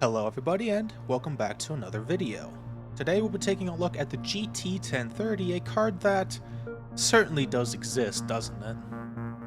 Hello everybody and welcome back to another video. Today we'll be taking a look at the GT-1030, a card that certainly does exist, doesn't it?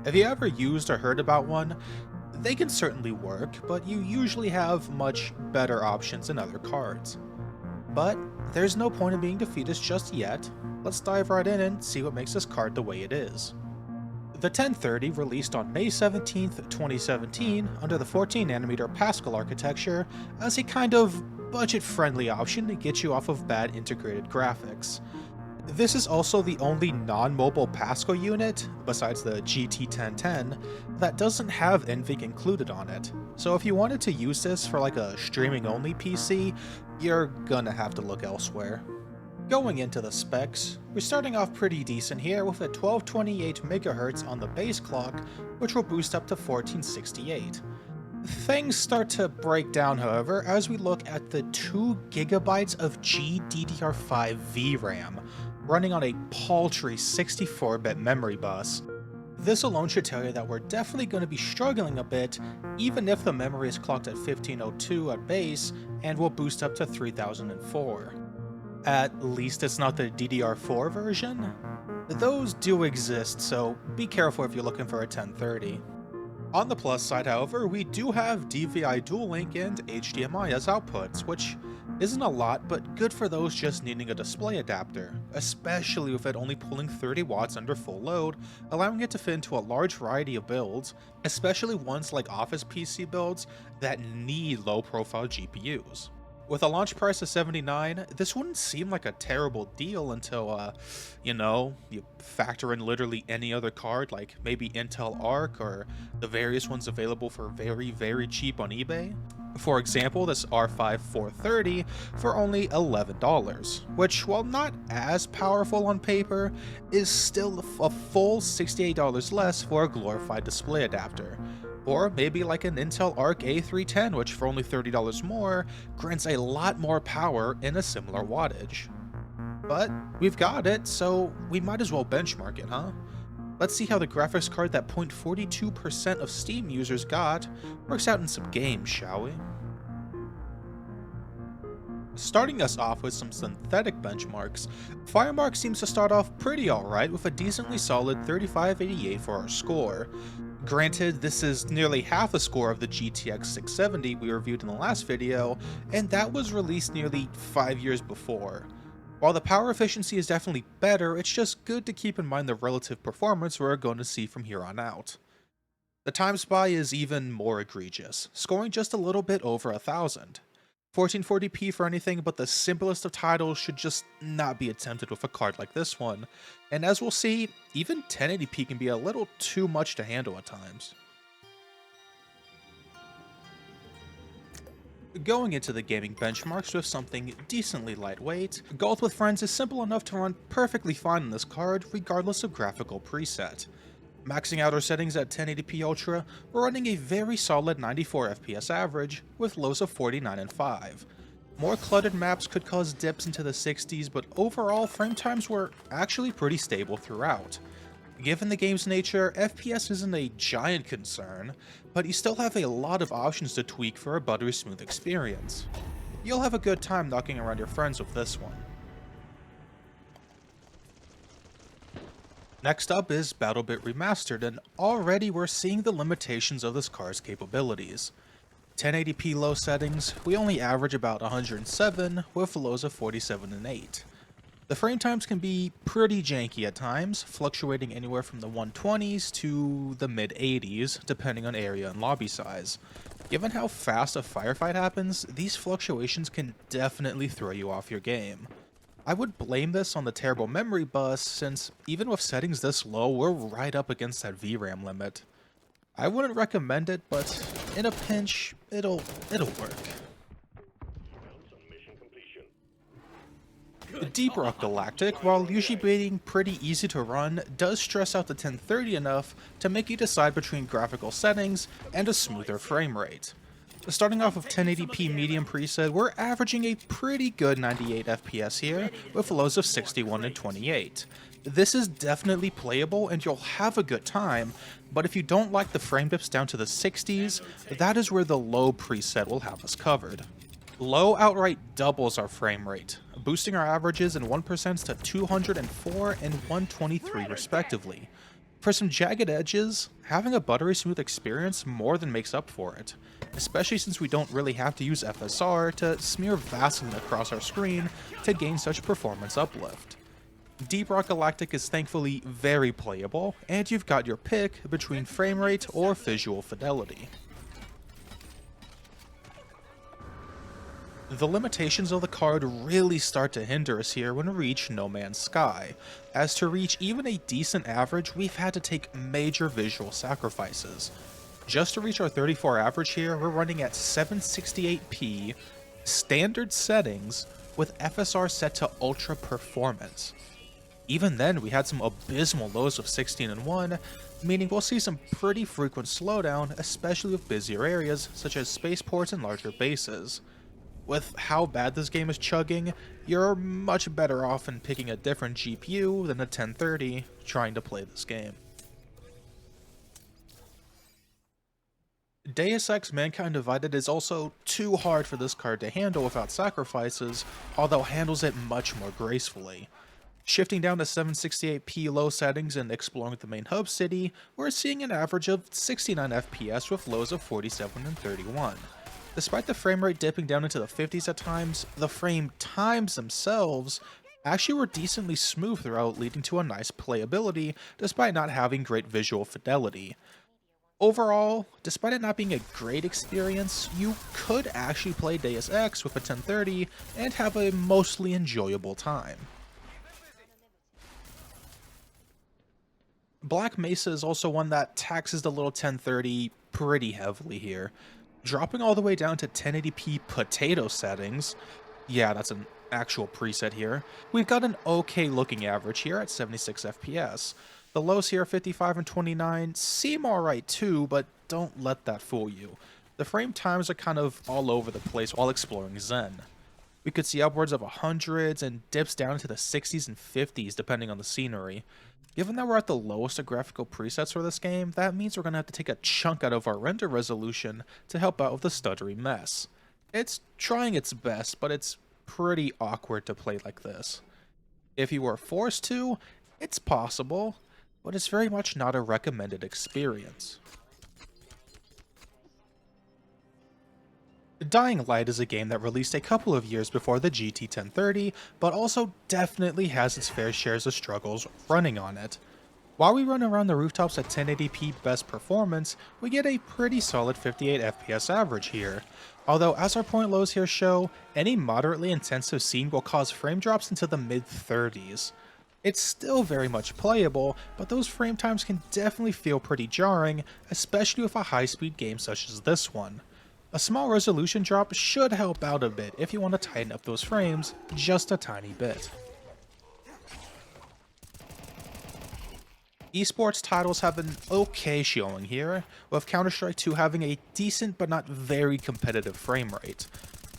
Have you ever used or heard about one? They can certainly work, but you usually have much better options than other cards. But there's no point in being defeatist just yet. Let's dive right in and see what makes this card the way it is. The 1030 released on May 17th, 2017 under the 14nm Pascal architecture as a kind of budget-friendly option to get you off of bad integrated graphics. This is also the only non-mobile Pascal unit, besides the GT-1010, that doesn't have NVIC included on it, so if you wanted to use this for like a streaming-only PC, you're gonna have to look elsewhere. Going into the specs, we're starting off pretty decent here with a 1228 MHz on the base clock, which will boost up to 1468. Things start to break down, however, as we look at the 2GB of GDDR5 VRAM, running on a paltry 64-bit memory bus. This alone should tell you that we're definitely going to be struggling a bit, even if the memory is clocked at 1502 at base and will boost up to 3004. At least it's not the DDR4 version. Those do exist, so be careful if you're looking for a 1030. On the plus side, however, we do have DVI dual link and HDMI as outputs, which isn't a lot, but good for those just needing a display adapter, especially with it only pulling 30 watts under full load, allowing it to fit into a large variety of builds, especially ones like office PC builds that need low-profile GPUs. With a launch price of $79, this wouldn't seem like a terrible deal until, you factor in literally any other card, like maybe Intel Arc or the various ones available for very, very cheap on eBay. For example, this R5 430 for only $11, which, while not as powerful on paper, is still a full $68 less for a glorified display adapter. Or maybe like an Intel Arc A310, which for only $30 more, grants a lot more power in a similar wattage. But we've got it, so we might as well benchmark it, huh? Let's see how the graphics card that 0.42% of Steam users got works out in some games, shall we? Starting us off with some synthetic benchmarks, Firemark seems to start off pretty alright with a decently solid 3588 for our score. Granted, this is nearly half the score of the GTX 670 we reviewed in the last video, and that was released nearly 5 years before. While the power efficiency is definitely better, it's just good to keep in mind the relative performance we're going to see from here on out. The time spy is even more egregious, scoring just a little bit over 1000. 1440p for anything but the simplest of titles should just not be attempted with a card like this one, and as we'll see, even 1080p can be a little too much to handle at times. Going into the gaming benchmarks with something decently lightweight, Golf with Friends is simple enough to run perfectly fine on this card regardless of graphical preset. Maxing out our settings at 1080p Ultra, we're running a very solid 94 FPS average, with lows of 49 and 5. More cluttered maps could cause dips into the 60s, but overall frame times were actually pretty stable throughout. Given the game's nature, FPS isn't a giant concern, but you still have a lot of options to tweak for a buttery smooth experience. You'll have a good time knocking around your friends with this one. Next up is Battlebit Remastered, and already we're seeing the limitations of this card's capabilities. 1080p low settings, we only average about 107, with lows of 47 and 8. The frame times can be pretty janky at times, fluctuating anywhere from the 120s to the mid-80s, depending on area and lobby size. Given how fast a firefight happens, these fluctuations can definitely throw you off your game. I would blame this on the terrible memory bus, since even with settings this low, we're right up against that VRAM limit. I wouldn't recommend it, but in a pinch, it'll work. Deep Rock Galactic, while usually being pretty easy to run, does stress out the 1030 enough to make you decide between graphical settings and a smoother frame rate. Starting off with 1080p medium preset, we're averaging a pretty good 98 FPS here, with lows of 61 and 28. This is definitely playable and you'll have a good time, but if you don't like the frame dips down to the 60s, that is where the low preset will have us covered. Low outright doubles our frame rate, boosting our averages in 1% to 204 and 123 respectively. For some jagged edges, having a buttery smooth experience more than makes up for it, especially since we don't really have to use FSR to smear Vaseline across our screen to gain such performance uplift. Deep Rock Galactic is thankfully very playable, and you've got your pick between frame rate or visual fidelity. The limitations of the card really start to hinder us here when we reach No Man's Sky, as to reach even a decent average we've had to take major visual sacrifices. Just to reach our 34 average here, we're running at 768p, standard settings, with FSR set to ultra performance. Even then, we had some abysmal lows of 16 and 1, meaning we'll see some pretty frequent slowdown, especially with busier areas such as spaceports and larger bases. With how bad this game is chugging, you're much better off in picking a different GPU than a 1030 trying to play this game. Deus Ex Mankind Divided is also too hard for this card to handle without sacrifices, although handles it much more gracefully. Shifting down to 768p low settings and exploring the main hub city, we're seeing an average of 69 FPS with lows of 47 and 31. Despite the frame rate dipping down into the 50s at times, the frame times themselves actually were decently smooth throughout, leading to a nice playability despite not having great visual fidelity. Overall, despite it not being a great experience, you could actually play Deus Ex with a 1030 and have a mostly enjoyable time. Black Mesa is also one that taxes the little 1030 pretty heavily here. Dropping all the way down to 1080p potato settings, yeah, that's an actual preset here, we've got an okay looking average here at 76 FPS. The lows here, 55 and 29, seem alright too, but don't let that fool you. The frame times are kind of all over the place while exploring Zen. We could see upwards of 100s and dips down into the 60s and 50s depending on the scenery. Given that we're at the lowest of graphical presets for this game, that means we're going to have to take a chunk out of our render resolution to help out with the stuttery mess. It's trying its best, but it's pretty awkward to play like this. If you were forced to, it's possible, but it's very much not a recommended experience. Dying Light is a game that released a couple of years before the GT-1030, but also definitely has its fair shares of struggles running on it. While we run around the rooftops at 1080p best performance, we get a pretty solid 58 FPS average here. Although, as our point lows here show, any moderately intensive scene will cause frame drops into the mid-30s. It's still very much playable, but those frame times can definitely feel pretty jarring, especially with a high-speed game such as this one. A small resolution drop should help out a bit if you want to tighten up those frames just a tiny bit. Esports titles have an okay showing here, with Counterstrike 2 having a decent but not very competitive frame rate.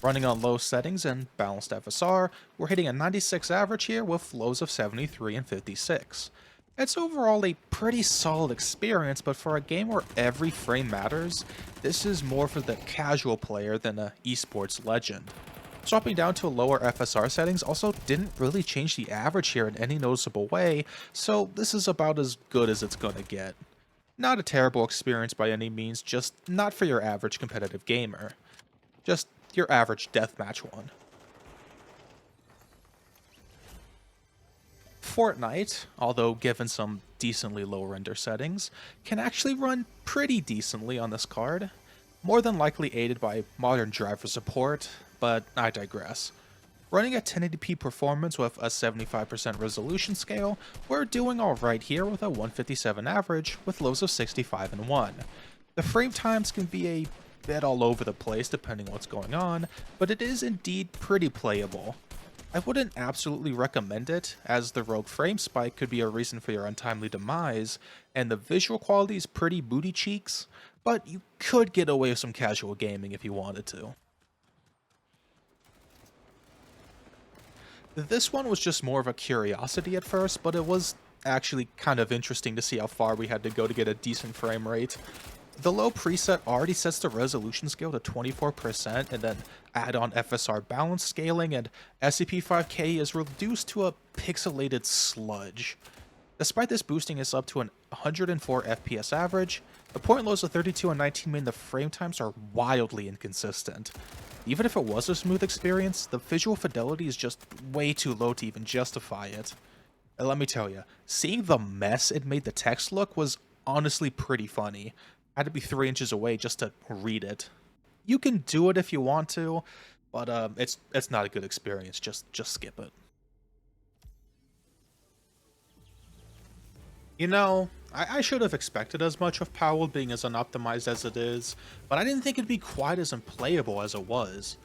Running on low settings and balanced FSR, we're hitting a 96 average here with lows of 73 and 56. It's overall a pretty solid experience, but for a game where every frame matters, this is more for the casual player than an esports legend. Dropping down to lower FSR settings also didn't really change the average here in any noticeable way, so this is about as good as it's gonna get. Not a terrible experience by any means, just not for your average competitive gamer. Just your average deathmatch one. Fortnite, although given some decently low render settings, can actually run pretty decently on this card, more than likely aided by modern driver support, but I digress. Running at 1080p performance with a 75% resolution scale, we're doing alright here with a 157 average with lows of 65 and 1. The frame times can be a bit all over the place depending on what's going on, but it is indeed pretty playable. I wouldn't absolutely recommend it, as the rogue frame spike could be a reason for your untimely demise, and the visual quality is pretty booty cheeks, but you could get away with some casual gaming if you wanted to. This one was just more of a curiosity at first, but it was actually kind of interesting to see how far we had to go to get a decent frame rate. The low preset already sets the resolution scale to 24% and then add on FSR balance scaling, and SCP-5K is reduced to a pixelated sludge. Despite this boosting is up to an 104 FPS average, the point lows of 32 and 19 mean the frame times are wildly inconsistent. Even if it was a smooth experience, the visual fidelity is just way too low to even justify it. And let me tell you, seeing the mess it made the text look was honestly pretty funny. I had to be 3 inches away just to read it. You can do it if you want to, but it's not a good experience. Just skip it. You know, I should have expected as much of Powell being as unoptimized as it is, but I didn't think it'd be quite as unplayable as it was.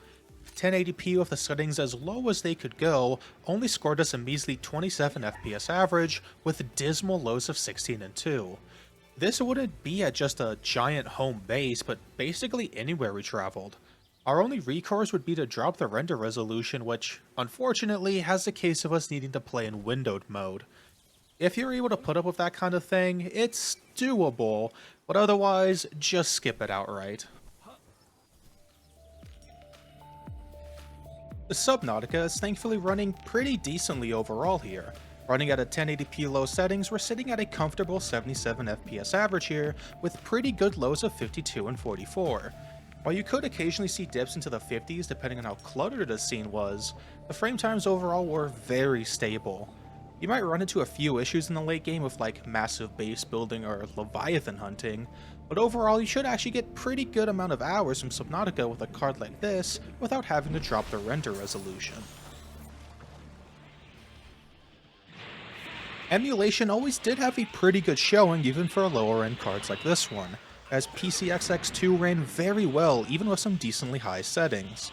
1080p with the settings as low as they could go only scored us a measly 27 FPS average with dismal lows of 16 and 2. This wouldn't be at just a giant home base, but basically anywhere we traveled. Our only recourse would be to drop the render resolution, which, unfortunately, has the case of us needing to play in windowed mode. If you're able to put up with that kind of thing, it's doable, but otherwise, just skip it outright. The Subnautica is thankfully running pretty decently overall here. Running at a 1080p low settings, we're sitting at a comfortable 77 FPS average here, with pretty good lows of 52 and 44. While you could occasionally see dips into the 50s depending on how cluttered the scene was, the frame times overall were very stable. You might run into a few issues in the late game with like massive base building or Leviathan hunting, but overall you should actually get pretty good amount of hours from Subnautica with a card like this without having to drop the render resolution. Emulation always did have a pretty good showing even for lower end cards like this one, as PCXX2 ran very well even with some decently high settings.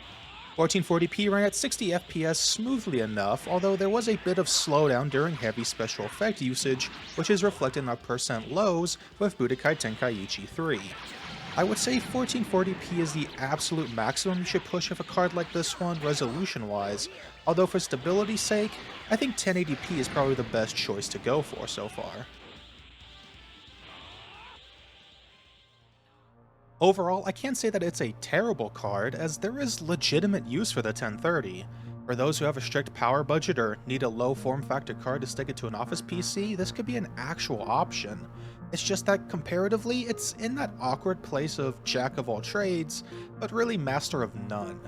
1440p ran at 60 FPS smoothly enough, although there was a bit of slowdown during heavy special effect usage, which is reflected in our percent lows with Budokai Tenkaichi 3. I would say 1440p is the absolute maximum you should push with a card like this one resolution-wise, although for stability's sake, I think 1080p is probably the best choice to go for so far. Overall, I can't say that it's a terrible card, as there is legitimate use for the 1030. For those who have a strict power budget or need a low form factor card to stick it to an office PC, this could be an actual option. It's just that comparatively, it's in that awkward place of jack of all trades, but really master of none.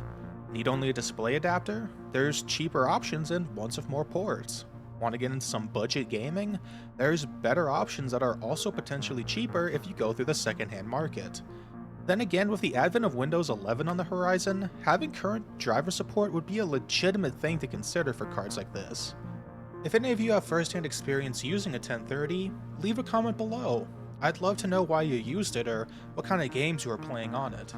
Need only a display adapter? There's cheaper options and ones with more ports. Want to get into some budget gaming? There's better options that are also potentially cheaper if you go through the secondhand market. Then again, with the advent of Windows 11 on the horizon, having current driver support would be a legitimate thing to consider for cards like this. If any of you have first-hand experience using a 1030, leave a comment below. I'd love to know why you used it or what kind of games you were playing on it.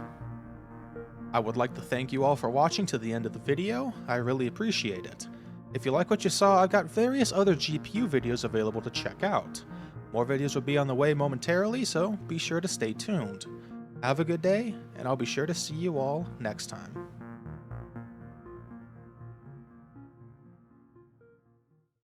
I would like to thank you all for watching to the end of the video, I really appreciate it. If you like what you saw, I've got various other GPU videos available to check out. More videos will be on the way momentarily, so be sure to stay tuned. Have a good day, and I'll be sure to see you all next time.